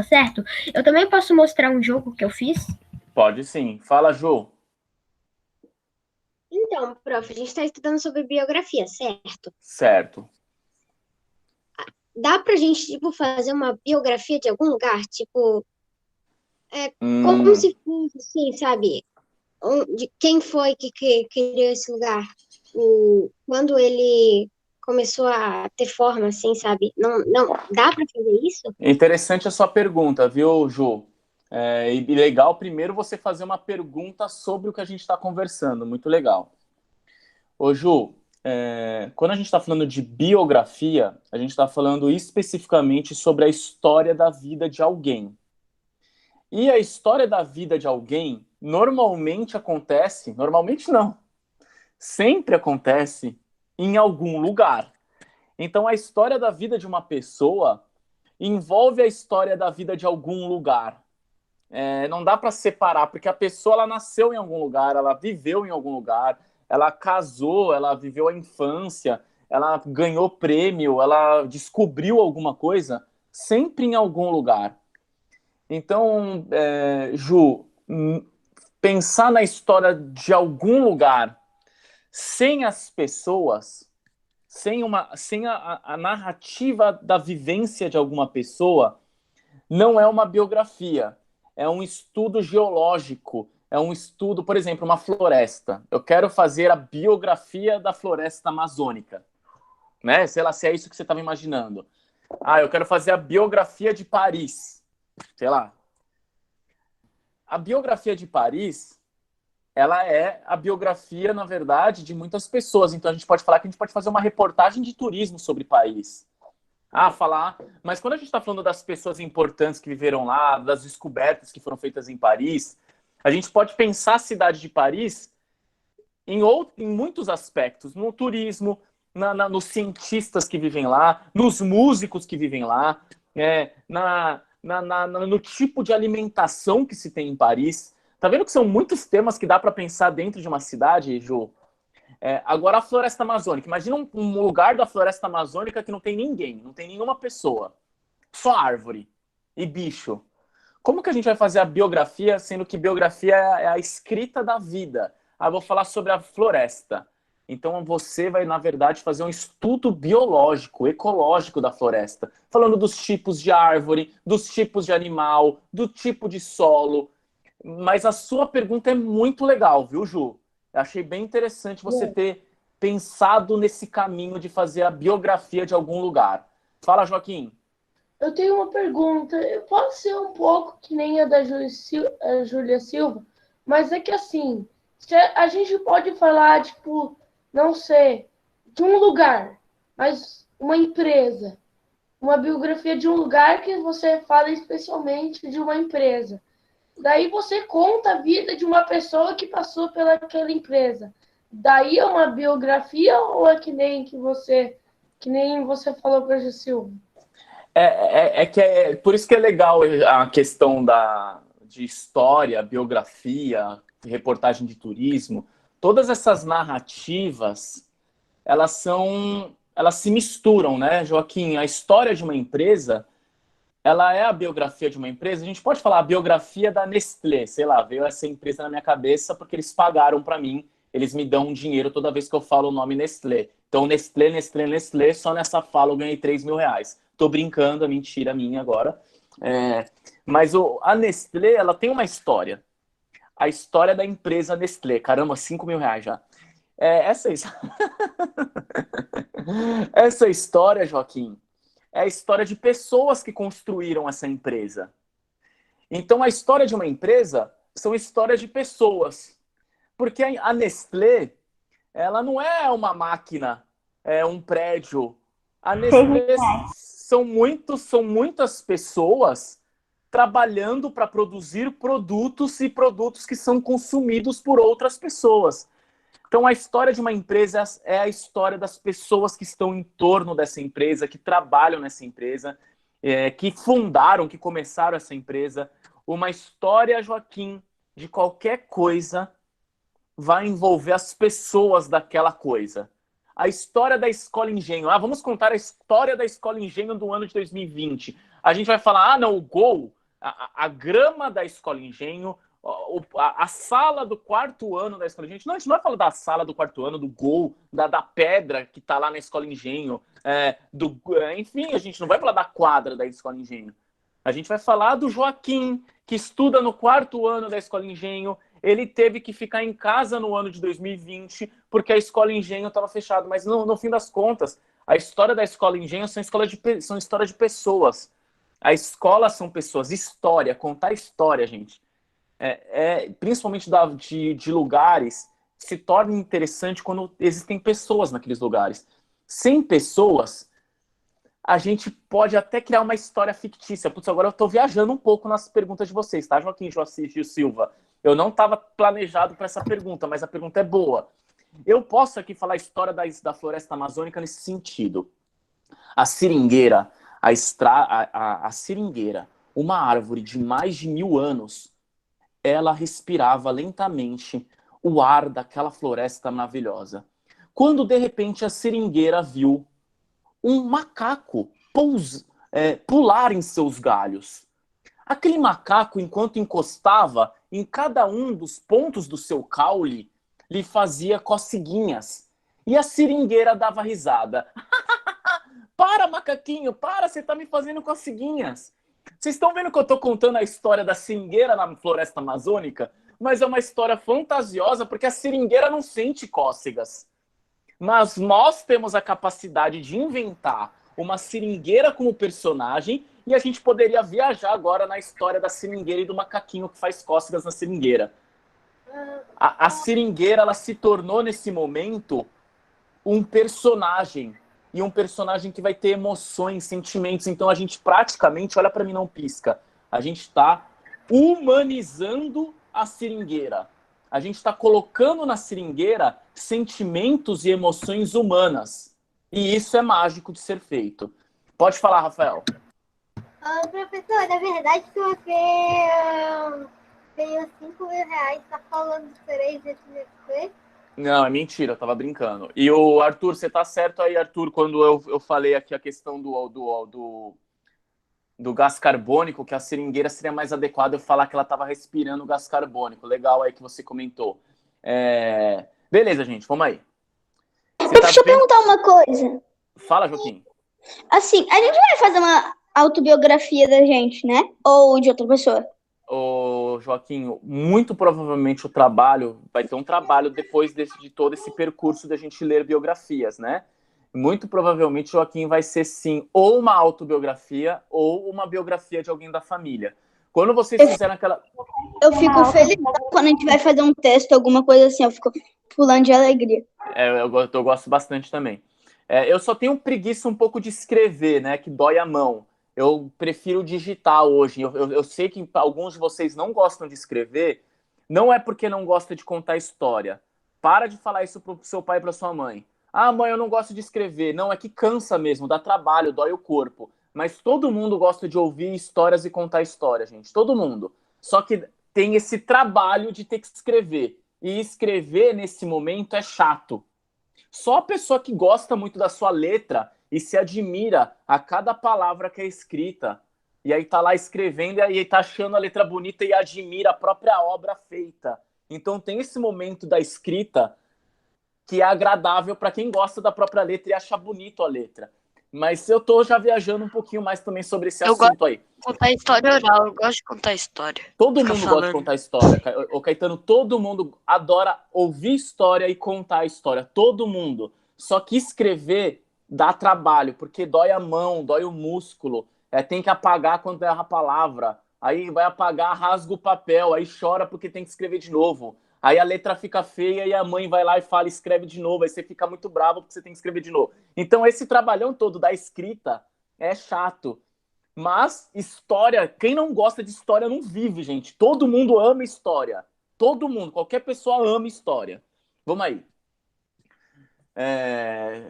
certo? Eu também posso mostrar um jogo que eu fiz? Pode sim. Fala, Ju. Então, prof, a gente está estudando sobre biografia, certo? Certo. Dá pra gente, tipo, fazer uma biografia de algum lugar? Tipo, como Hum, se fosse, assim, sabe? De quem foi que criou esse lugar? Quando ele começou a ter forma, assim, sabe? Não, não, dá pra fazer isso? interessante a sua pergunta, viu, Ju? E legal primeiro você fazer uma pergunta sobre o que a gente está conversando. Muito legal. Ô, Ju, quando a gente está falando de biografia, a gente está falando especificamente sobre a história da vida de alguém. E a história da vida de alguém normalmente acontece, normalmente não, sempre acontece em algum lugar. Então a história da vida de uma pessoa envolve a história da vida de algum lugar. Não dá para separar, porque a pessoa ela nasceu em algum lugar, ela viveu em algum lugar, ela casou, ela viveu a infância, ela ganhou prêmio, ela descobriu alguma coisa, sempre em algum lugar. Então, Ju, pensar na história de algum lugar sem as pessoas, sem a narrativa da vivência de alguma pessoa, não é uma biografia, é um estudo geológico, é um estudo, por exemplo, uma floresta. Eu quero fazer a biografia da floresta amazônica, né? Sei lá se é isso que você estava imaginando. Ah, eu quero fazer a biografia de Paris, sei lá. A biografia de Paris, ela é a biografia, na verdade, de muitas pessoas. Então a gente pode falar que a gente pode fazer uma reportagem de turismo sobre Paris. Falar. Mas quando a gente está falando das pessoas importantes que viveram lá, das descobertas que foram feitas em Paris, a gente pode pensar a cidade de Paris em muitos aspectos, no turismo, nos cientistas que vivem lá, nos músicos que vivem lá, no tipo de alimentação que se tem em Paris. Tá vendo que são muitos temas que dá para pensar dentro de uma cidade, Ju? Agora a floresta amazônica. Imagina um lugar da floresta amazônica que não tem ninguém, não tem nenhuma pessoa. Só árvore e bicho. Como que a gente vai fazer a biografia, sendo que biografia é a escrita da vida? Eu vou falar sobre a floresta. Então você vai, na verdade, fazer um estudo biológico, ecológico da floresta, falando dos tipos de árvore, dos tipos de animal, do tipo de solo. Mas a sua pergunta é muito legal, viu, Ju? Eu achei bem interessante você ter pensado nesse caminho de fazer a biografia de algum lugar. Fala, Joaquim. Eu tenho uma pergunta. Pode ser um pouco que nem a da Júlia Silva, mas é que assim, a gente pode falar, tipo, não sei, de um lugar, mas uma empresa. Uma biografia de um lugar que você fala especialmente de uma empresa. Daí você conta a vida de uma pessoa que passou pelaquela empresa. Daí é uma biografia ou é que nem você falou para a Silva? Por isso que é legal a questão de história, biografia, reportagem de turismo. Todas essas narrativas, elas se misturam, né, Joaquim? A história de uma empresa, ela é a biografia de uma empresa. A gente pode falar a biografia da Nestlé, sei lá, veio essa empresa na minha cabeça porque eles pagaram para mim, eles me dão um dinheiro toda vez que eu falo o nome Nestlé. Então, Nestlé, Nestlé, Nestlé, só nessa fala eu ganhei 3 mil reais. Tô brincando, é mentira minha agora. Mas a Nestlé, ela tem uma história. A história da empresa Nestlé. Caramba, 5 mil reais já. Essa história, Joaquim, é a história de pessoas que construíram essa empresa. Então, a história de uma empresa são histórias de pessoas. Porque a Nestlé, ela não é uma máquina, é um prédio. A Nestlé são muitas pessoas trabalhando para produzir produtos e produtos que são consumidos por outras pessoas. Então, a história de uma empresa é a história das pessoas que estão em torno dessa empresa, que trabalham nessa empresa, que fundaram, que começaram essa empresa. Uma história, Joaquim, de qualquer coisa vai envolver as pessoas daquela coisa. A história da Escola Engenho. Vamos contar a história da Escola Engenho do ano de 2020. A gente vai falar, ah, não, o gol, a grama da Escola Engenho, a sala do quarto ano da Escola Engenho. Não, a gente não vai falar da sala do quarto ano, do gol, da pedra que tá lá na Escola Engenho, enfim, a gente não vai falar da quadra da Escola Engenho. A gente vai falar do Joaquim, que estuda no quarto ano da Escola Engenho. Ele teve que ficar em casa no ano de 2020 porque a Escola Engenho estava fechada. Mas no fim das contas, a história da Escola Engenho são história de pessoas. A escola são pessoas. História, contar história, gente. Principalmente de lugares, se torna interessante quando existem pessoas naqueles lugares. Sem pessoas, a gente pode até criar uma história fictícia. Putz, agora eu estou viajando um pouco nas perguntas de vocês, tá, Joaquim, Joacir e Silva? Eu não estava planejado para essa pergunta, mas a pergunta é boa. Eu posso aqui falar a história da floresta amazônica nesse sentido. A seringueira, a seringueira, uma árvore de mais de 1000 anos, ela respirava lentamente o ar daquela floresta maravilhosa. Quando, de repente, a seringueira viu um macaco pular em seus galhos. Aquele macaco, enquanto encostava em cada um dos pontos do seu caule, lhe fazia coceguinhas. E a seringueira dava risada. Para, macaquinho, para, você está me fazendo coceguinhas. Vocês estão vendo que eu estou contando a história da seringueira na floresta amazônica? Mas é uma história fantasiosa porque a seringueira não sente cócegas. Mas nós temos a capacidade de inventar uma seringueira como personagem e a gente poderia viajar agora na história da seringueira e do macaquinho que faz cócegas na seringueira. A seringueira, ela se tornou nesse momento um personagem, e um personagem que vai ter emoções, sentimentos. Então a gente praticamente, olha para mim, não pisca, a gente está humanizando a seringueira. A gente está colocando na seringueira sentimentos e emoções humanas. E isso é mágico de ser feito. Pode falar, Rafael. Professor, na verdade, se você ganhou 5 mil reais, tá falando de 3 vezes. Não, é mentira, eu tava brincando. E o Arthur, você tá certo aí, Arthur, quando eu falei aqui a questão do gás carbônico, que a seringueira seria mais adequada eu falar que ela tava respirando gás carbônico. Legal aí que você comentou. Beleza, gente, vamos aí. Deixa eu perguntar uma coisa. Fala, Joaquim. Assim, a gente vai fazer uma autobiografia da gente, né? Ou de outra pessoa? Ô, Joaquim, muito provavelmente o trabalho vai ter um trabalho depois de todo esse percurso da gente ler biografias, né? Muito provavelmente, Joaquim, vai ser sim ou uma autobiografia ou uma biografia de alguém da família. Quando vocês fizeram aquela... Eu fico feliz quando a gente vai fazer um texto, alguma coisa assim, eu fico pulando de alegria. Eu gosto bastante também. Eu só tenho preguiça um pouco de escrever, né? Que dói a mão. Eu prefiro digitar hoje. Eu sei que alguns de vocês não gostam de escrever, não é porque não gosta de contar história. Para de falar isso pro seu pai e pra sua mãe. Ah, mãe, eu não gosto de escrever. Não, é que cansa mesmo, dá trabalho, dói o corpo. Mas todo mundo gosta de ouvir histórias e contar histórias, gente. Todo mundo. Só que tem esse trabalho de ter que escrever. E escrever, nesse momento, é chato. Só a pessoa que gosta muito da sua letra e se admira a cada palavra que é escrita. E aí tá lá escrevendo e aí tá achando a letra bonita e admira a própria obra feita. Então tem esse momento da escrita que é agradável para quem gosta da própria letra e acha bonito a letra. Mas eu tô já viajando um pouquinho mais também sobre esse assunto aí. Contar história oral, eu gosto de contar história. Todo mundo gosta de contar história. Ô, Caetano, todo mundo adora ouvir história e contar história. Todo mundo. Só que escrever dá trabalho, porque dói a mão, dói o músculo. Tem que apagar quando erra a palavra. Aí vai apagar, rasga o papel, aí chora porque tem que escrever de novo. Aí a letra fica feia e a mãe vai lá e fala, escreve de novo. Aí você fica muito bravo porque você tem que escrever de novo. Então esse trabalhão todo da escrita é chato. Mas história, quem não gosta de história não vive, gente. Todo mundo ama história. Todo mundo, qualquer pessoa ama história. Vamos aí.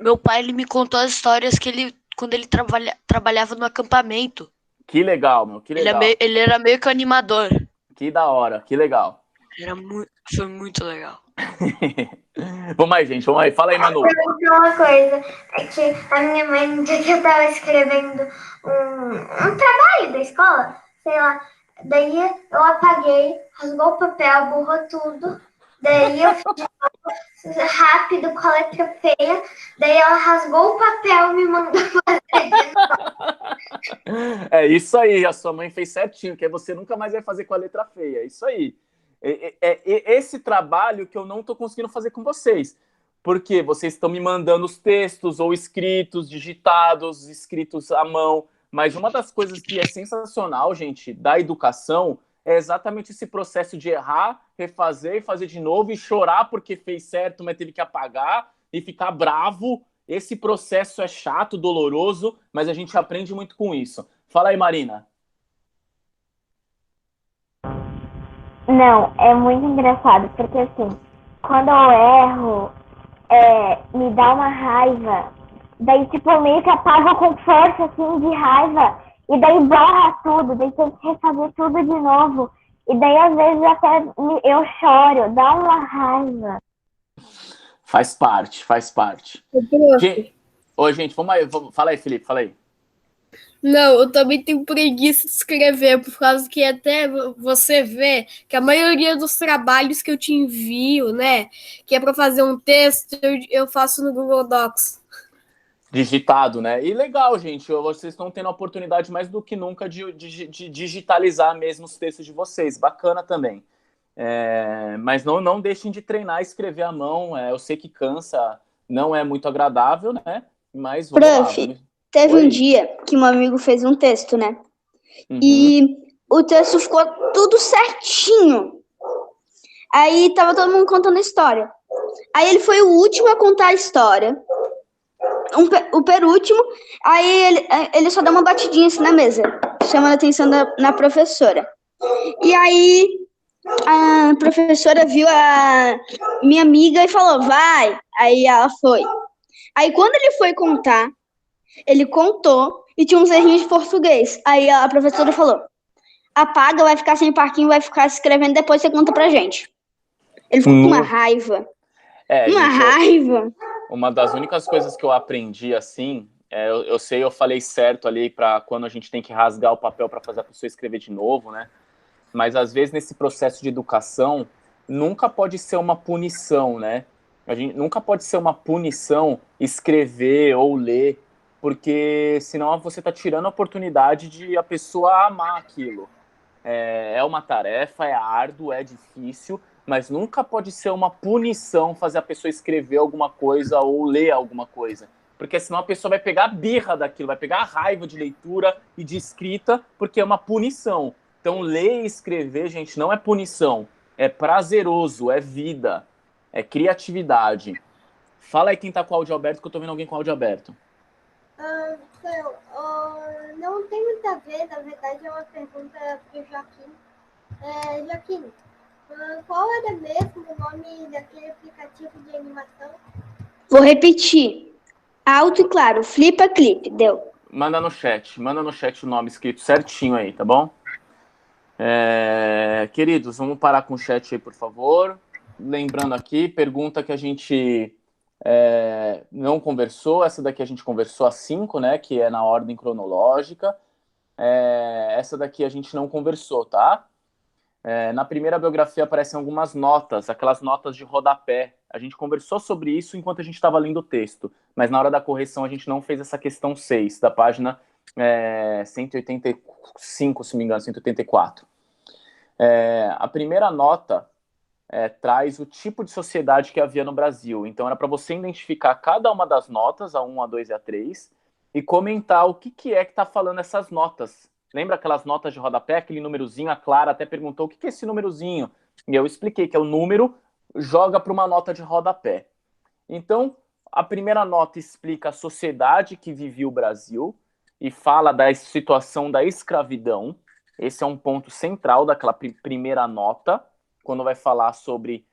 Meu pai, ele me contou as histórias que quando ele trabalhava no acampamento. Que legal, meu, que legal. Ele era meio que animador. Que da hora, que legal. Foi muito legal. Vamos aí, gente. Vamos aí. Fala aí, Manu. Uma coisa, é que a minha mãe, no dia que eu tava escrevendo um trabalho da escola, sei lá, daí eu apaguei, rasgou o papel, borrou tudo, daí eu fiz rápido com a letra feia, daí ela rasgou o papel e me mandou fazer de novo. É isso aí. A sua mãe fez certinho, que aí você nunca mais vai fazer com a letra feia. É isso aí. Esse trabalho que eu não estou conseguindo fazer com vocês. Porque vocês estão me mandando os textos ou escritos, digitados, escritos à mão. Mas uma das coisas que é sensacional, gente, da educação é exatamente esse processo de errar, refazer, fazer de novo e chorar porque fez certo, mas teve que apagar e ficar bravo. Esse processo é chato, doloroso, mas a gente aprende muito com isso. Fala aí, Marina. Não, é muito engraçado, porque assim, quando eu erro, me dá uma raiva. Daí, tipo, eu meio que apago com força, assim, de raiva. E daí borra tudo, daí tem que refazer tudo de novo. E daí, às vezes, até eu choro, dá uma raiva. Faz parte, faz parte. Oi, gente, vamos aí. Fala aí, Felipe, fala aí. Não, eu também tenho preguiça de escrever, por causa que até você vê que a maioria dos trabalhos que eu te envio, né, que é para fazer um texto, eu faço no Google Docs. Digitado, né? E legal, gente, vocês estão tendo a oportunidade mais do que nunca de digitalizar mesmo os textos de vocês. Bacana também. Mas não deixem de treinar e escrever à mão. Eu sei que cansa, não é muito agradável, né? Mas vamos lá. Teve um dia que um amigo fez um texto, né? Uhum. E o texto ficou tudo certinho. Aí tava todo mundo contando a história. Aí ele foi o último a contar a história. O penúltimo. Aí ele só dá uma batidinha assim na mesa, chamando a atenção na professora. E aí a professora viu a minha amiga e falou, vai. Aí ela foi. Aí quando ele foi contar, ele contou e tinha uns errinhos de português. Aí a professora falou, apaga, vai ficar sem parquinho, vai ficar escrevendo, depois você conta pra gente. Ele ficou com uma raiva. Raiva. Uma das únicas coisas que eu aprendi assim, eu sei, eu falei certo ali para quando a gente tem que rasgar o papel para fazer a pessoa escrever de novo, né? Mas às vezes nesse processo de educação, nunca pode ser uma punição, né? Nunca pode ser uma punição escrever ou ler, porque senão você está tirando a oportunidade de a pessoa amar aquilo. É uma tarefa, é árduo, é difícil, mas nunca pode ser uma punição fazer a pessoa escrever alguma coisa ou ler alguma coisa, porque senão a pessoa vai pegar a birra daquilo, vai pegar a raiva de leitura e de escrita, porque é uma punição. Então, ler e escrever, gente, não é punição, é prazeroso, é vida, é criatividade. Fala aí quem tá com o áudio aberto, que eu tô vendo alguém com o áudio aberto. Não tem muito a ver, na verdade é uma pergunta para o Joaquim. Joaquim, qual era mesmo o nome daquele aplicativo de animação? Vou repetir. Alto e claro, Flipa Clip, deu. Manda no chat o nome escrito certinho aí, tá bom? Queridos, vamos parar com o chat aí, por favor. Lembrando aqui, pergunta que a gente não conversou, essa daqui a gente conversou às 5, né, que é na ordem cronológica. Essa daqui a gente não conversou, tá? Na primeira biografia aparecem algumas notas, aquelas notas de rodapé. A gente conversou sobre isso enquanto a gente estava lendo o texto, mas na hora da correção a gente não fez essa questão 6, da página 185, se não me engano, 184. A primeira nota traz o tipo de sociedade que havia no Brasil. Então era para você identificar cada uma das notas, a 1, a 2 e a 3, e comentar o que é que está falando essas notas. Lembra aquelas notas de rodapé, aquele númerozinho? A Clara até perguntou o que é esse númerozinho. E eu expliquei que é o número, joga para uma nota de rodapé. Então, a primeira nota explica a sociedade que vivia o Brasil e fala da situação da escravidão. Esse é um ponto central daquela primeira nota, quando vai falar sobre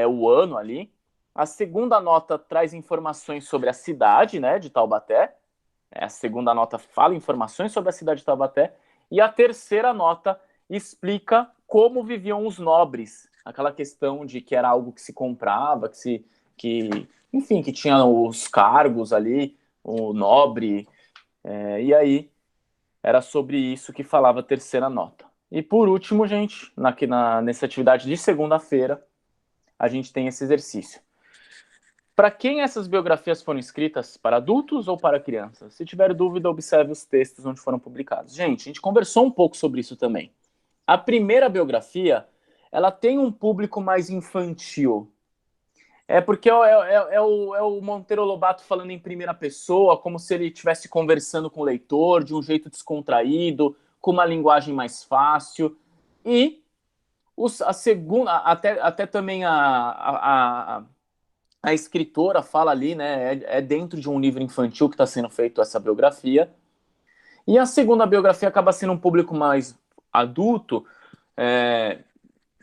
o ano ali. A segunda nota traz informações sobre a cidade, né, de Taubaté. A segunda nota fala informações sobre a cidade de Taubaté. E a terceira nota explica como viviam os nobres, aquela questão de que era algo que se comprava, enfim, que tinha os cargos ali, o nobre, e aí era sobre isso que falava a terceira nota. E por último, gente, nessa atividade de segunda-feira, a gente tem esse exercício. Para quem essas biografias foram escritas? Para adultos ou para crianças? Se tiver dúvida, observe os textos onde foram publicados. Gente, a gente conversou um pouco sobre isso também. A primeira biografia, ela tem um público mais infantil. Porque é o Monteiro Lobato falando em primeira pessoa, como se ele estivesse conversando com o leitor, de um jeito descontraído, com uma linguagem mais fácil. E a segunda, até também a escritora fala ali, né? É dentro de um livro infantil que está sendo feito essa biografia. E a segunda biografia acaba sendo um público mais adulto,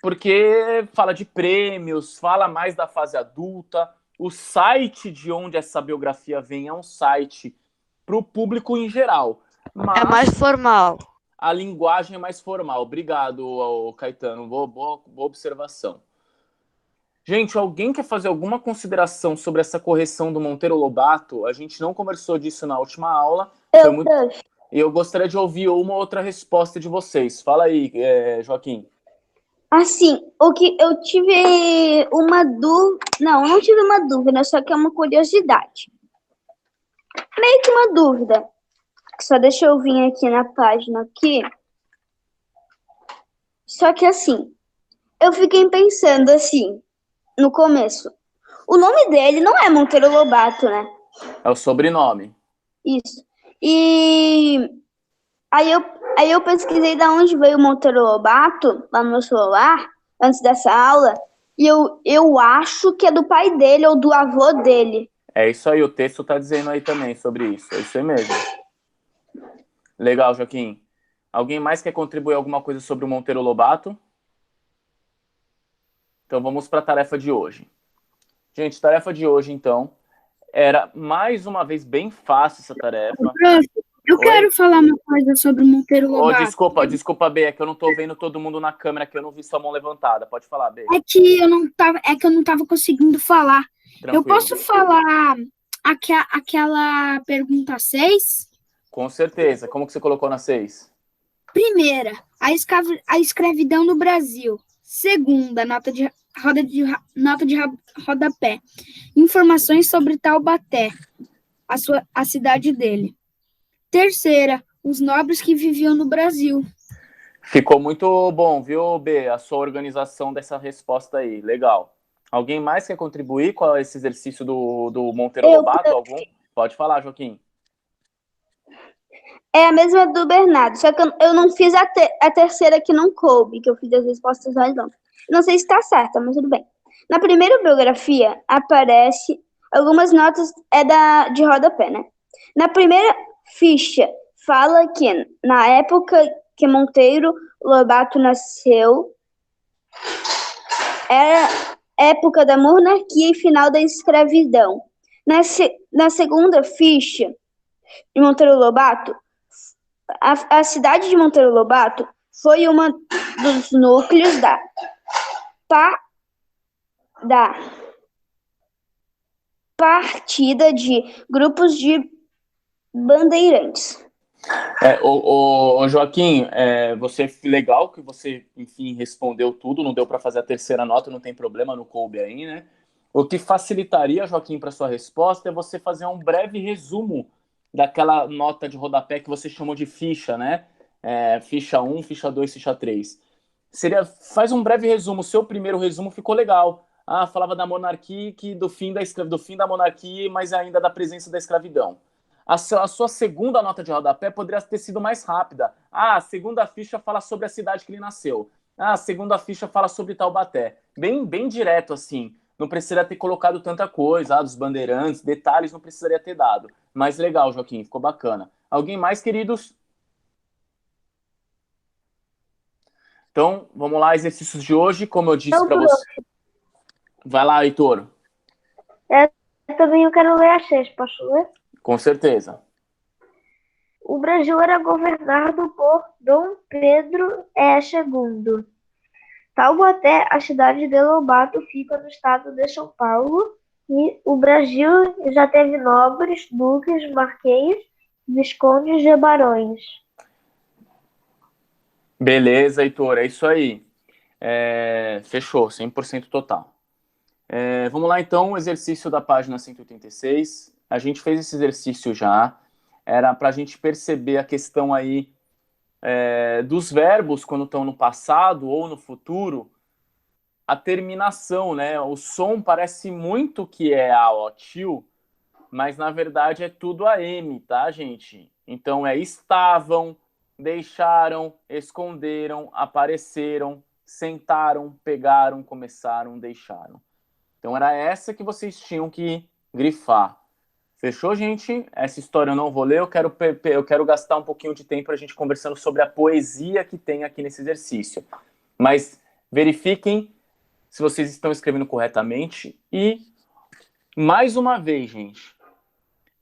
porque fala de prêmios, fala mais da fase adulta. O site de onde essa biografia vem é um site para o público em geral. Mas É mais formal. a linguagem é mais formal. Obrigado, Caetano. Boa observação. Gente, alguém quer fazer alguma consideração sobre essa correção do Monteiro Lobato? A gente não conversou disso na última aula. E eu gostaria de ouvir uma outra resposta de vocês. Fala aí, Joaquim. Assim, o que eu tive uma dúvida. Não, eu não tive uma dúvida, só que é uma curiosidade. Meio que uma dúvida. Só deixa eu vir aqui na página aqui. Só que assim, eu fiquei pensando assim, no começo. O nome dele não é Monteiro Lobato, né? É o sobrenome. Isso. E aí eu pesquisei de onde veio o Monteiro Lobato, lá no meu celular, antes dessa aula, e eu acho que é do pai dele ou do avô dele. É isso aí, o texto tá dizendo aí também sobre isso. É isso aí mesmo. Legal, Joaquim. Alguém mais quer contribuir alguma coisa sobre o Monteiro Lobato? Então vamos para a tarefa de hoje. Gente, tarefa de hoje, então, era mais uma vez bem fácil essa tarefa. Prof, eu quero falar uma coisa sobre o Monteiro Lobato. Desculpa, B, é que eu não tô vendo todo mundo na câmera, que eu não vi sua mão levantada. Pode falar, B. É que eu não tava conseguindo falar. Tranquilo. Eu posso falar aquela pergunta 6? Com certeza. Como que você colocou na 6? Primeira, a escravidão no Brasil. Segunda, nota de rodapé. Informações sobre Taubaté, a cidade dele. Terceira, os nobres que viviam no Brasil. Ficou muito bom, viu, B? A sua organização dessa resposta aí. Legal. Alguém mais quer contribuir com esse exercício do Monteiro Lobato? Algum? Pode falar, Joaquim. É a mesma do Bernardo, só que eu não fiz a terceira que não coube, que eu fiz as respostas mais longas. Não sei se está certa, mas tudo bem. Na primeira biografia, aparece algumas notas de rodapé, né? Na primeira ficha, fala que na época que Monteiro Lobato nasceu, era época da monarquia e final da escravidão. Na segunda ficha de Monteiro Lobato, a cidade de Monteiro Lobato foi uma dos núcleos da partida de grupos de bandeirantes. Joaquim, legal que você, enfim, respondeu tudo, não deu para fazer a terceira nota, não tem problema, no coube aí, né? O que facilitaria, Joaquim, para sua resposta é você fazer um breve resumo daquela nota de rodapé que você chamou de ficha, né? Ficha 1, ficha 2, ficha 3. Faz um breve resumo. O seu primeiro resumo ficou legal. Falava da monarquia, do fim da monarquia, mas ainda da presença da escravidão. A sua segunda nota de rodapé poderia ter sido mais rápida. A segunda ficha fala sobre a cidade que ele nasceu. A segunda ficha fala sobre Taubaté. Bem direto, assim. Não precisaria ter colocado tanta coisa, dos bandeirantes, detalhes não precisaria ter dado. Mas legal, Joaquim, ficou bacana. Alguém mais, queridos? Então, vamos lá, exercícios de hoje, como eu disse para você. Vai lá, Heitor. Também eu quero ler a 6, posso ler? Com certeza. O Brasil era governado por Dom Pedro II. Taubaté, a cidade de Lobato, fica no estado de São Paulo. E o Brasil já teve nobres, duques, marquês, viscondes e barões. Beleza, Heitor, é isso aí. Fechou, 100% total. Vamos lá, então, o exercício da página 186. A gente fez esse exercício já. Era para a gente perceber a questão aí dos verbos quando estão no passado ou no futuro, a terminação, né? O som parece muito que é a o, tio, mas na verdade é tudo a M, tá, gente? Então estavam, deixaram, esconderam, apareceram, sentaram, pegaram, começaram, deixaram. Então era essa que vocês tinham que grifar. Fechou, gente? Essa história eu não vou ler, eu quero gastar um pouquinho de tempo a gente conversando sobre a poesia que tem aqui nesse exercício. Mas verifiquem se vocês estão escrevendo corretamente. E, mais uma vez, gente,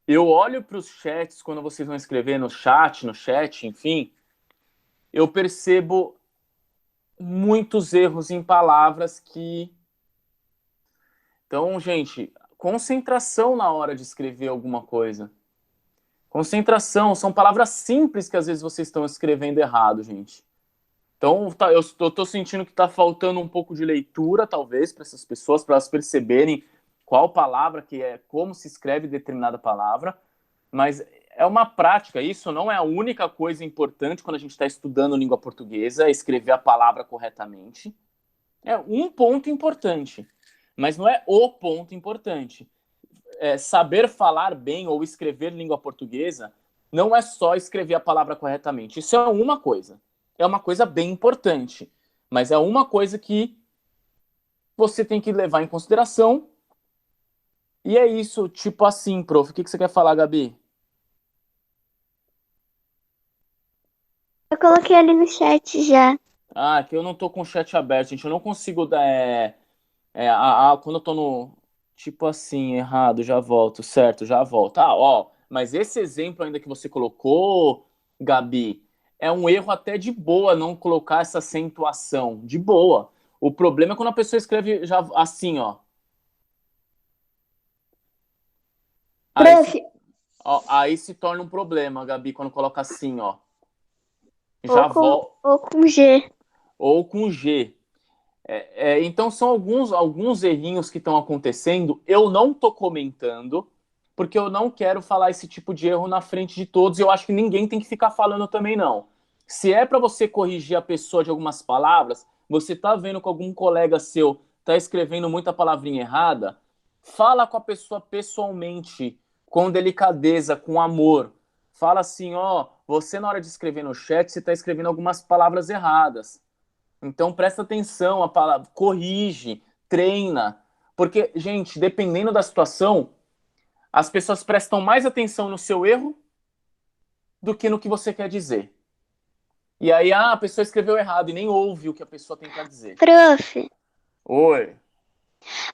eu olho para os chats, quando vocês vão escrever no chat, enfim, eu percebo muitos erros em palavras que... Então, gente, concentração na hora de escrever alguma coisa. Concentração, são palavras simples que às vezes vocês estão escrevendo errado, gente. Então, eu estou sentindo que está faltando um pouco de leitura, talvez, para essas pessoas, para elas perceberem qual palavra que é, como se escreve determinada palavra, mas é uma prática, isso não é a única coisa importante quando a gente está estudando língua portuguesa, é escrever a palavra corretamente. É um ponto importante, mas não é o ponto importante. Saber falar bem ou escrever língua portuguesa não é só escrever a palavra corretamente, isso é uma coisa. É uma coisa bem importante, mas é uma coisa que você tem que levar em consideração. E é isso, tipo assim, prof. O que você quer falar, Gabi? Eu coloquei ali no chat já. Ah, que eu não tô com o chat aberto, gente. Eu não consigo dar... quando eu tô no... Tipo assim, errado, já volto, certo, já volto. Mas esse exemplo ainda que você colocou, Gabi... É um erro até de boa não colocar essa acentuação. De boa. O problema é quando a pessoa escreve já assim, ó. Aí se torna um problema, Gabi, quando coloca assim, ó. Ou com G. Ou com G. Então são alguns errinhos que estão acontecendo. Eu não tô comentando, porque eu não quero falar esse tipo de erro na frente de todos. E eu acho que ninguém tem que ficar falando também, não. Se é para você corrigir a pessoa de algumas palavras, você tá vendo que algum colega seu tá escrevendo muita palavrinha errada, fala com a pessoa pessoalmente, com delicadeza, com amor. Fala assim, você na hora de escrever no chat, você tá escrevendo algumas palavras erradas. Então presta atenção, a palavra, corrige, treina. Porque, gente, dependendo da situação, as pessoas prestam mais atenção no seu erro do que no que você quer dizer. E aí, a pessoa escreveu errado e nem ouve o que a pessoa tem para dizer. Prof. Oi.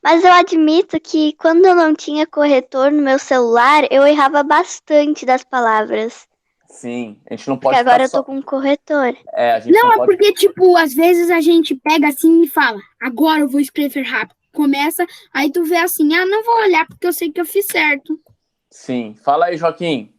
Mas eu admito que quando eu não tinha corretor no meu celular, eu errava bastante das palavras. Sim, a gente não pode... Porque agora eu tô com um corretor. A gente não pode... porque, tipo, às vezes a gente pega assim e fala, agora eu vou escrever rápido. Começa, aí tu vê assim, não vou olhar porque eu sei que eu fiz certo. Sim. Fala aí, Joaquim.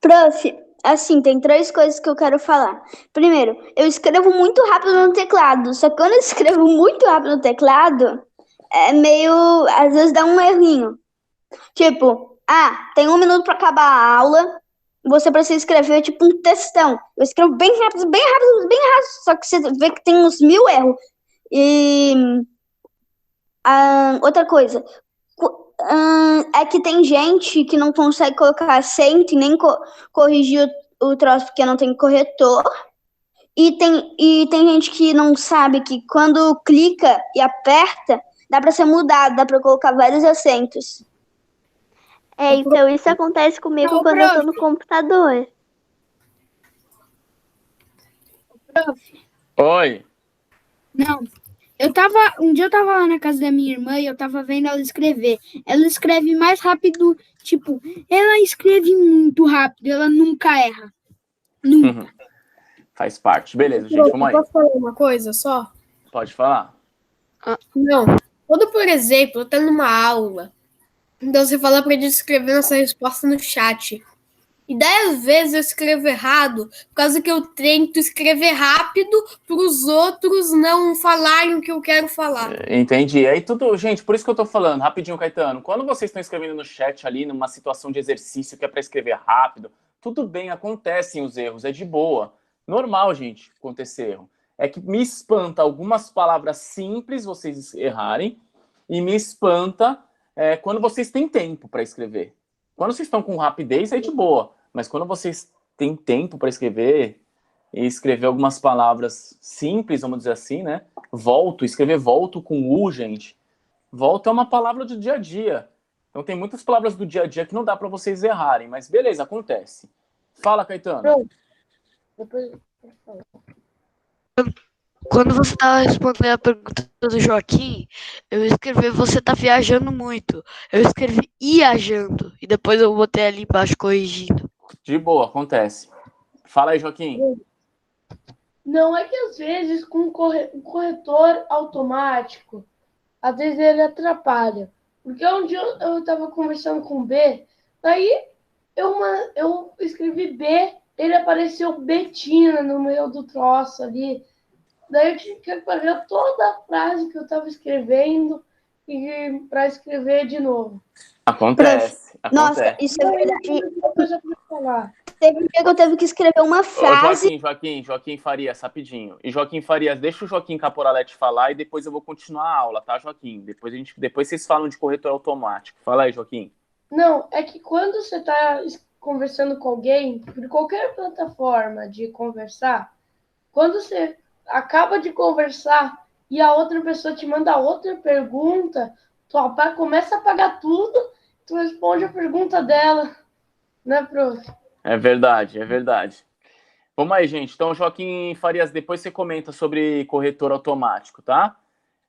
Prof, assim, tem 3 coisas que eu quero falar. Primeiro, eu escrevo muito rápido no teclado, só que quando eu escrevo muito rápido no teclado, é meio... Às vezes dá um errinho. Tipo, tem 1 minuto para acabar a aula, você precisa escrever tipo um textão. Eu escrevo bem rápido, só que você vê que tem uns 1000 erros. E outra coisa, é que tem gente que não consegue colocar acento e nem corrigir o troço porque não tem corretor. E tem gente que não sabe que quando clica e aperta, dá para ser mudado, dá para colocar vários acentos. Então isso acontece comigo quando eu tô no computador. Prof. Oi. Não. Um dia eu tava lá na casa da minha irmã e eu tava vendo ela escrever. Ela escreve mais rápido, tipo, ela escreve muito rápido, ela nunca erra. Nunca. Faz parte. Beleza, gente, vamos aí. Posso falar uma coisa só? Pode falar. Não. Quando, por exemplo, eu tô numa aula, então você fala pra gente escrever nossa resposta no chat. E 10 vezes eu escrevo errado, por causa que eu tento escrever rápido para os outros não falarem o que eu quero falar. Entendi. Aí tudo, gente, por isso que eu tô falando, rapidinho, Caetano. Quando vocês estão escrevendo no chat ali, numa situação de exercício que é para escrever rápido, tudo bem, acontecem os erros, é de boa. Normal, gente, acontecer erro. É que me espanta algumas palavras simples vocês errarem e me espanta quando vocês têm tempo para escrever. Quando vocês estão com rapidez, é de boa. Mas quando vocês têm tempo para escrever e escrever algumas palavras simples, vamos dizer assim, né? Escrever volto com U, gente. Volto é uma palavra do dia a dia. Então tem muitas palavras do dia a dia que não dá para vocês errarem, mas beleza, acontece. Fala, Caetano. Depois... Quando você estava respondendo a pergunta do Joaquim, eu escrevi você tá viajando muito. Eu escrevi iajando. E depois eu botei ali embaixo corrigindo. De boa, acontece. Fala aí, Joaquim. Não, é que às vezes com o corretor automático, às vezes ele atrapalha. Porque um dia eu estava conversando com o B, daí eu escrevi B, ele apareceu Betina no meio do troço ali. Daí eu tive que apagar toda a frase que eu estava escrevendo e para escrever de novo. Acontece. Nossa, isso é verdade. Coisa para falar. Teve um dia que eu teve que escrever uma frase. Joaquim Farias, rapidinho. E Joaquim Farias, deixa o Joaquim Caporaletti falar e depois eu vou continuar a aula, tá, Joaquim? Depois vocês falam de corretor automático. Fala aí, Joaquim. Não, é que quando você está conversando com alguém, por qualquer plataforma de conversar, quando você acaba de conversar e a outra pessoa te manda outra pergunta, tu começa a apagar tudo, tu responde a pergunta dela, né, prof? É verdade. Vamos aí, gente. Então, Joaquim Farias, depois você comenta sobre corretor automático, tá?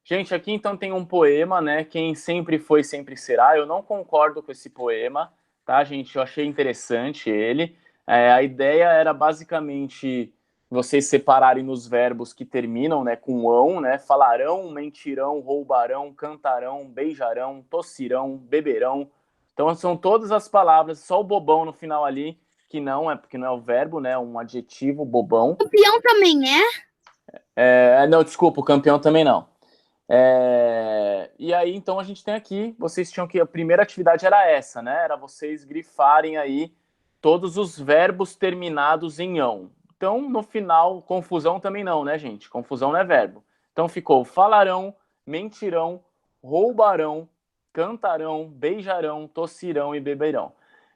Gente, aqui então tem um poema, né? Quem sempre foi, sempre será. Eu não concordo com esse poema, tá, gente? Eu achei interessante ele. A ideia era basicamente vocês separarem nos verbos que terminam, né, com ão, né? Falarão, mentirão, roubarão, cantarão, beijarão, tossirão, beberão. Então são todas as palavras, só o bobão no final ali, que não é, porque não é o verbo, né? Um adjetivo, bobão. Campeão também Não, desculpa, o campeão também não. E aí, então, a gente tem aqui, vocês tinham que, a primeira atividade era essa, né? Era vocês grifarem aí todos os verbos terminados em ão. Então, no final, confusão também não, né, gente? Confusão não é verbo. Então ficou falarão, mentirão, roubarão, cantarão, beijarão, tossirão e beberão.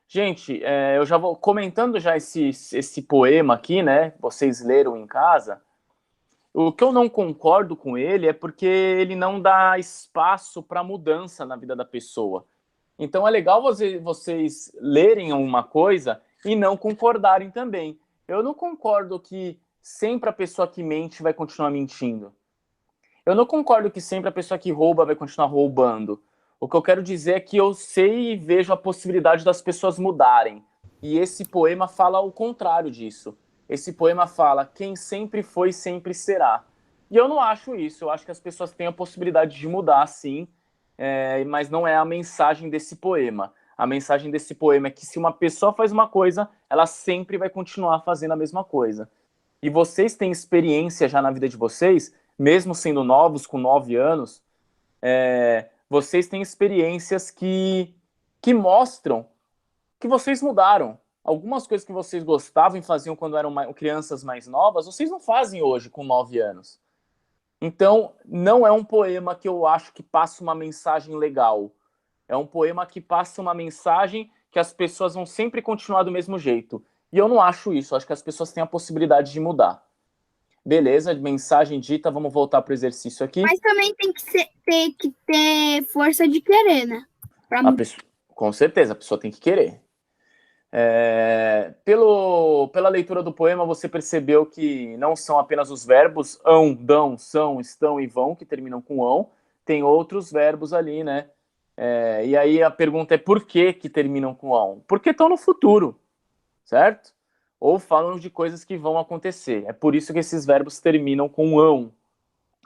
Gente, eu já vou comentando já esse poema aqui, né? Vocês leram em casa. O que eu não concordo com ele é porque ele não dá espaço para mudança na vida da pessoa. Então é legal vocês lerem uma coisa e não concordarem também. Eu não concordo que sempre a pessoa que mente vai continuar mentindo. Eu não concordo que sempre a pessoa que rouba vai continuar roubando. O que eu quero dizer é que eu sei e vejo a possibilidade das pessoas mudarem. E esse poema fala o contrário disso. Esse poema fala, quem sempre foi, sempre será. E eu não acho isso. Eu acho que as pessoas têm a possibilidade de mudar, sim, mas não é a mensagem desse poema. A mensagem desse poema é que se uma pessoa faz uma coisa, ela sempre vai continuar fazendo a mesma coisa. E vocês têm experiência já na vida de vocês, mesmo sendo novos, com 9 anos, vocês têm experiências que mostram que vocês mudaram. Algumas coisas que vocês gostavam e faziam quando eram crianças mais novas, vocês não fazem hoje com 9 anos. Então, não é um poema que eu acho que passa uma mensagem legal. É um poema que passa uma mensagem que as pessoas vão sempre continuar do mesmo jeito. E eu não acho isso. Eu acho que as pessoas têm a possibilidade de mudar. Beleza, mensagem dita, vamos voltar para o exercício aqui. Mas também tem que ter força de querer, né? Com certeza, a pessoa tem que querer. Pela leitura do poema, você percebeu que não são apenas os verbos ão, dão, são, estão e vão, que terminam com ão. Tem outros verbos ali, né? E aí a pergunta é por que terminam com ão? Porque estão no futuro, certo? ou falam de coisas que vão acontecer. É por isso que esses verbos terminam com ão.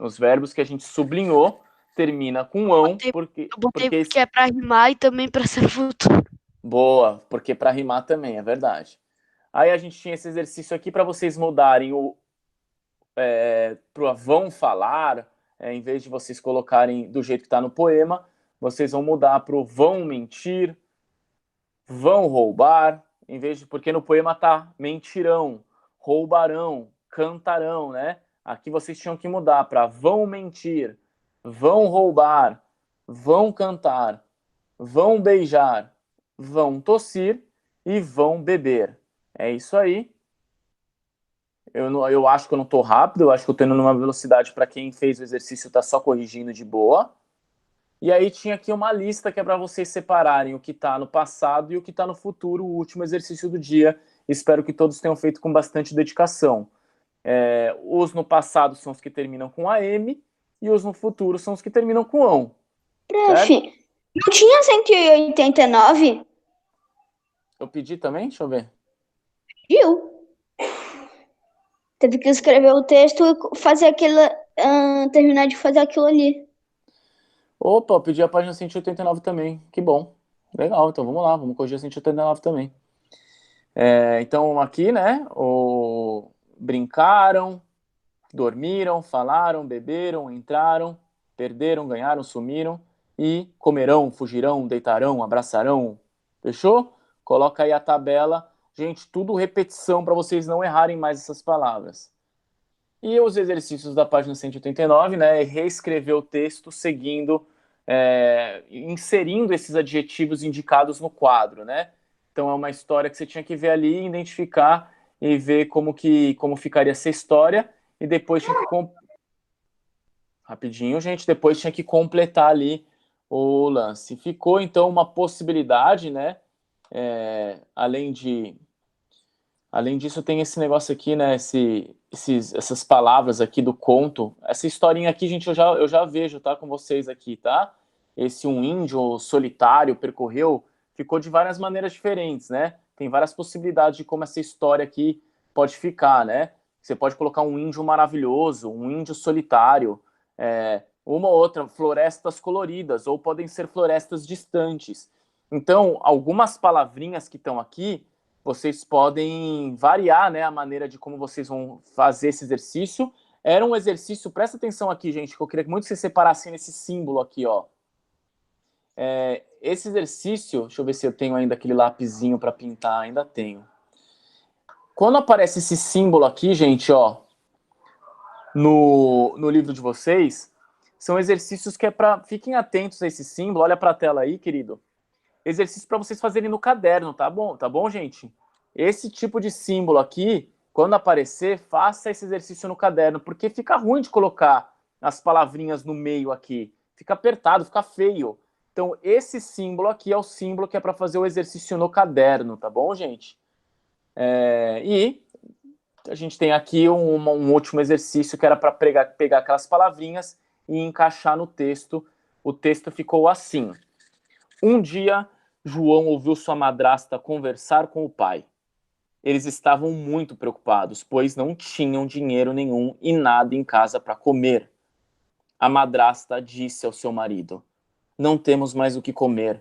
Os verbos que a gente sublinhou termina com ão, Eu porque botei porque é pra rimar e também pra ser futuro. boa, porque para rimar também, é verdade. Aí a gente tinha esse exercício aqui para vocês mudarem o para vão falar, em vez de vocês colocarem do jeito que está no poema, vocês vão mudar para o vão mentir, vão roubar, em vez de, porque no poema tá mentirão, roubarão, cantarão, né? Aqui vocês tinham que mudar para vão mentir, vão roubar, vão cantar, vão beijar, vão tossir e vão beber. É isso aí. Eu acho que eu não estou rápido, eu acho que eu estou indo numa velocidade para quem fez o exercício tá só corrigindo de boa. E aí tinha aqui uma lista que é para vocês separarem o que está no passado e o que está no futuro, o último exercício do dia. Espero que todos tenham feito com bastante dedicação. Os no passado são os que terminam com AM e os no futuro são os que terminam com ão. Prof, não tinha 189? Eu pedi também? Deixa eu ver. Viu? Teve que escrever o texto e fazer aquilo, terminar de fazer aquilo ali. Opa, eu pedi a página 189 também. Que bom. Legal, então vamos lá, vamos corrigir a 189 também. Então aqui, né, brincaram, dormiram, falaram, beberam, entraram, perderam, ganharam, sumiram e comerão, fugirão, deitarão, abraçarão. Fechou? Coloca aí a tabela. Gente, tudo repetição para vocês não errarem mais essas palavras. E os exercícios da página 189, né, é reescrever o texto seguindo, inserindo esses adjetivos indicados no quadro, né? Então é uma história que você tinha que ver ali, identificar e ver como ficaria essa história e depois tinha que rapidinho, gente, depois tinha que completar ali o lance. Ficou então uma possibilidade, né? Além disso, tem esse negócio aqui, né? Essas palavras aqui do conto. Essa historinha aqui, gente, eu já vejo, tá? Com vocês aqui, tá? Um índio solitário percorreu, ficou de várias maneiras diferentes, né? Tem várias possibilidades de como essa história aqui pode ficar, né? Você pode colocar um índio maravilhoso, um índio solitário, uma ou outra, florestas coloridas, ou podem ser florestas distantes. Então, algumas palavrinhas que estão aqui, vocês podem variar, né, a maneira de como vocês vão fazer esse exercício. Era um exercício, presta atenção aqui, gente, que eu queria muito que vocês separassem nesse símbolo aqui, ó. Esse exercício, deixa eu ver se eu tenho ainda aquele lapisinho para pintar, ainda tenho. Quando aparece esse símbolo aqui, gente, ó, no livro de vocês, são exercícios que é para... Fiquem atentos a esse símbolo, olha para a tela aí, querido. Exercício para vocês fazerem no caderno, tá bom, gente? Esse tipo de símbolo aqui, quando aparecer, faça esse exercício no caderno, porque fica ruim de colocar as palavrinhas no meio aqui. Fica apertado, fica feio. Então, esse símbolo aqui é o símbolo que é para fazer o exercício no caderno, tá bom, gente? E a gente tem aqui um último exercício que era para pegar aquelas palavrinhas e encaixar no texto. O texto ficou assim. Um dia, João ouviu sua madrasta conversar com o pai. Eles estavam muito preocupados, pois não tinham dinheiro nenhum e nada em casa para comer. A madrasta disse ao seu marido: não temos mais o que comer.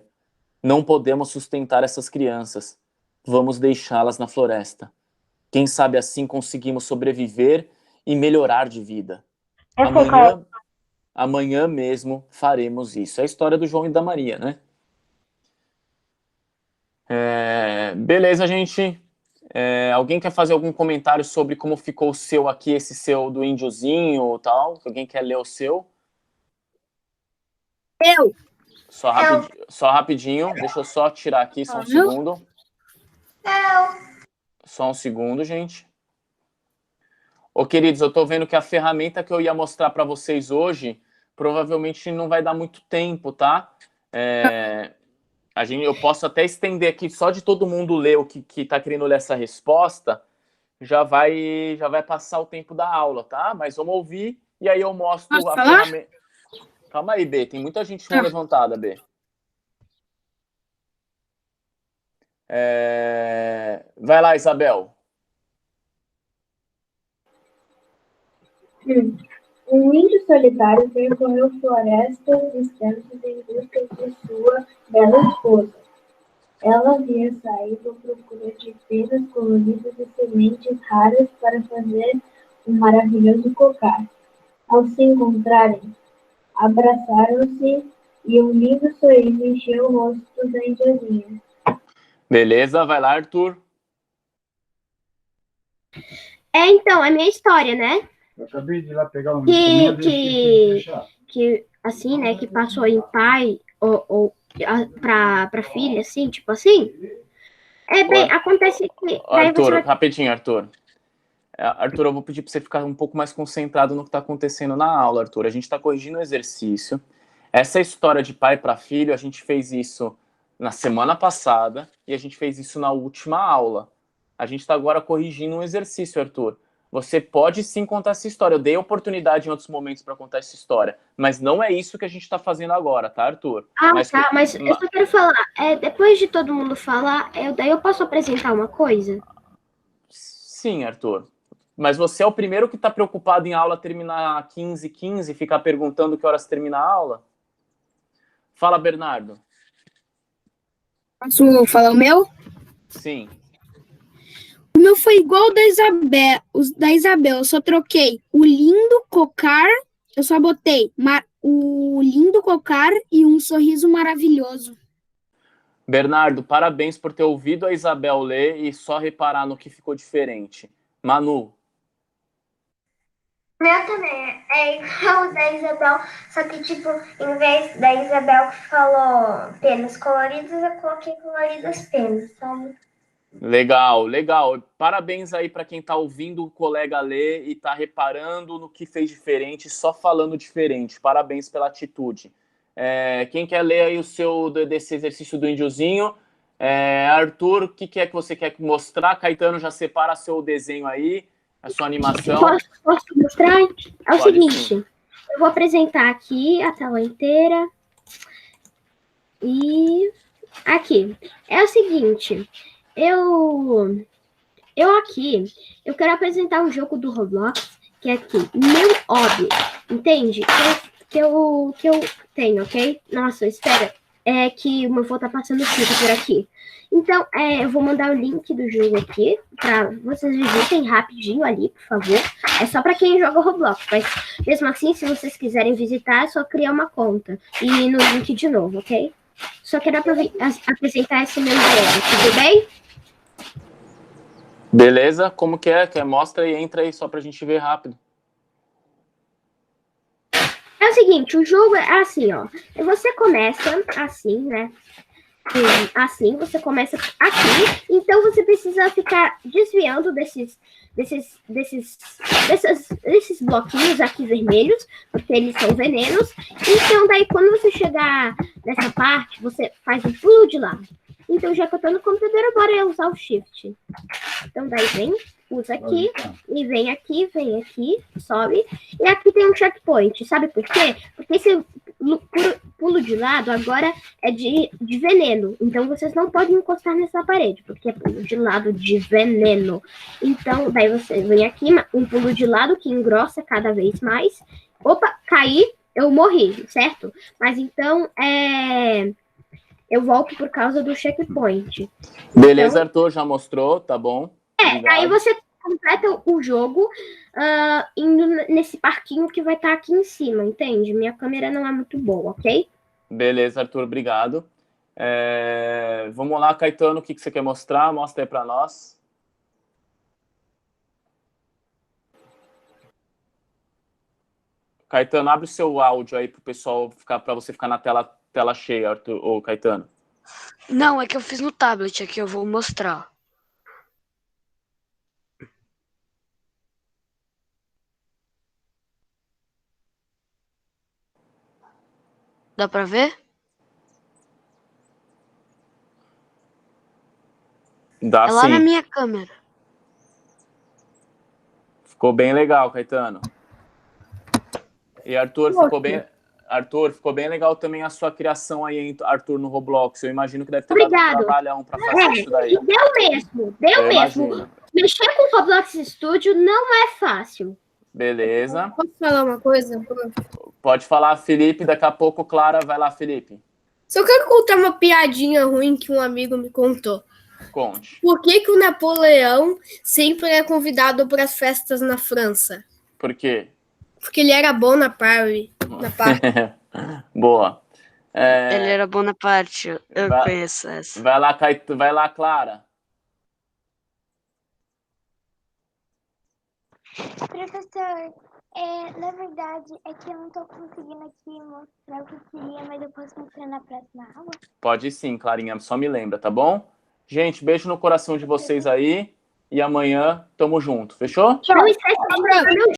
Não podemos sustentar essas crianças. Vamos deixá-las na floresta. Quem sabe assim conseguimos sobreviver e melhorar de vida. Amanhã mesmo faremos isso. É a história do João e da Maria, né? Beleza, gente. Alguém quer fazer algum comentário sobre como ficou o seu aqui, esse seu do índiozinho ou tal? Alguém quer ler o seu? Eu. Só rapidinho. Deixa eu só tirar aqui, só um segundo. Só um segundo, gente. Ô, queridos, eu tô vendo que a ferramenta que eu ia mostrar para vocês hoje provavelmente não vai dar muito tempo, tá? Eu posso até estender aqui só de todo mundo ler o que tá querendo ler essa resposta, já vai passar o tempo da aula, tá? Mas vamos ouvir e aí eu mostro a ferramenta. Calma aí, B, tem muita gente não levantada, B. Vai lá, Isabel. Um índio solitário percorreu florestas distantes em busca de sua bela esposa. Ela havia saído à procura de penas coloridas e sementes raras para fazer um maravilhoso cocar. Ao se encontrarem, abraçaram-se e um lindo sorriso encheu o rosto da indiazinha. Beleza, vai lá, Arthur. Então, a minha história, né? Eu acabei de ir lá pegar um que assim, né, que passou em pai ou pra filha, assim, tipo assim. Acontece que... Arthur, rapidinho, Arthur. Arthur, eu vou pedir para você ficar um pouco mais concentrado no que está acontecendo na aula, Arthur. A gente está corrigindo o exercício. Essa história de pai para filho, a gente fez isso na semana passada e a gente fez isso na última aula. A gente está agora corrigindo um exercício, Arthur. Você pode sim contar essa história. Eu dei oportunidade em outros momentos para contar essa história, mas não é isso que a gente está fazendo agora, tá, Arthur? Mas eu só quero falar, depois de todo mundo falar, daí eu posso apresentar uma coisa? Sim, Arthur. Mas você é o primeiro que está preocupado em a aula terminar 15h15 e ficar perguntando que horas termina a aula? Fala, Bernardo. Posso falar o meu? Sim. O meu foi igual da Isabel, eu só troquei o lindo cocar, eu só botei o lindo cocar e um sorriso maravilhoso. Bernardo, parabéns por ter ouvido a Isabel ler e só reparar no que ficou diferente. Manu. Meu também é igual o da Isabel, só que, tipo, em vez da Isabel que falou penas coloridas, eu coloquei coloridas penas, sabe? Legal, legal. Parabéns aí para quem está ouvindo o colega ler e está reparando no que fez diferente, só falando diferente. Parabéns pela atitude. Quem quer ler aí desse exercício do índiozinho? Arthur, o que é que você quer mostrar? Caetano, já separa seu desenho aí, a sua animação. Posso mostrar? É o Pode, seguinte, sim. Eu vou apresentar aqui a tela inteira. E aqui. É o seguinte, eu quero apresentar um jogo do Roblox, que é aqui, meu hobby, entende? Que eu tenho, ok? Nossa, espera, que o meu avô tá passando fita por aqui. Então, eu vou mandar o link do jogo aqui, pra vocês visitem rapidinho ali, por favor. É só pra quem joga Roblox, mas mesmo assim, se vocês quiserem visitar, é só criar uma conta e ir no link de novo, ok? Só quero apresentar esse meu jogo, tudo bem? Beleza, como que é? Mostra e entra aí só pra gente ver rápido. É o seguinte, o jogo é assim, ó. Você começa assim, né? Assim, você começa aqui. Então você precisa ficar desviando desses bloquinhos aqui vermelhos, porque eles são venenos. Então daí quando você chegar nessa parte, você faz um pulo de lado. Então, já que eu tô no computador, bora eu usar o Shift. Então, daí usa aqui, e vem aqui, sobe. E aqui tem um checkpoint. Sabe por quê? Porque esse pulo de lado agora é de veneno. Então, vocês não podem encostar nessa parede, porque é pulo de lado de veneno. Então, daí você vem aqui, um pulo de lado que engrossa cada vez mais. Opa, caí, eu morri, certo? Mas então, eu volto por causa do checkpoint. Beleza, então, Arthur, já mostrou, tá bom. Obrigado. Aí você completa o jogo indo nesse parquinho que vai estar aqui em cima, entende? Minha câmera não é muito boa, ok? Beleza, Arthur, obrigado. Vamos lá, Caetano, o que você quer mostrar? Mostra aí pra nós. Caetano, abre o seu áudio aí pro pessoal para você ficar na tela cheia, Arthur, ou Caetano. Não, é que eu fiz no tablet, aqui eu vou mostrar. Dá pra ver? Dá, é lá sim. Na minha câmera. Ficou bem legal, Caetano. E Arthur, ficou bem legal também a sua criação aí, Arthur, no Roblox. Eu imagino que deve ter dado um trabalhão para fazer isso daí. Deu mesmo. Mexer com o Roblox Studio não é fácil. Beleza. Posso falar uma coisa? Pode falar, Felipe. Daqui a pouco, Clara. Vai lá, Felipe. Só quero contar uma piadinha ruim que um amigo me contou. Conte. Por que o Napoleão sempre é convidado para as festas na França? Por quê? Porque ele era bom na party. Boa. Ele era bom na parte. Eu conheço essa. Vai lá, Clara. Professor, na verdade é que eu não tô conseguindo aqui mostrar o que eu queria, mas eu posso mostrar na próxima aula? Pode sim, Clarinha. Só me lembra, tá bom? Gente, beijo no coração de vocês aí. E amanhã tamo junto. Fechou? Não esquece de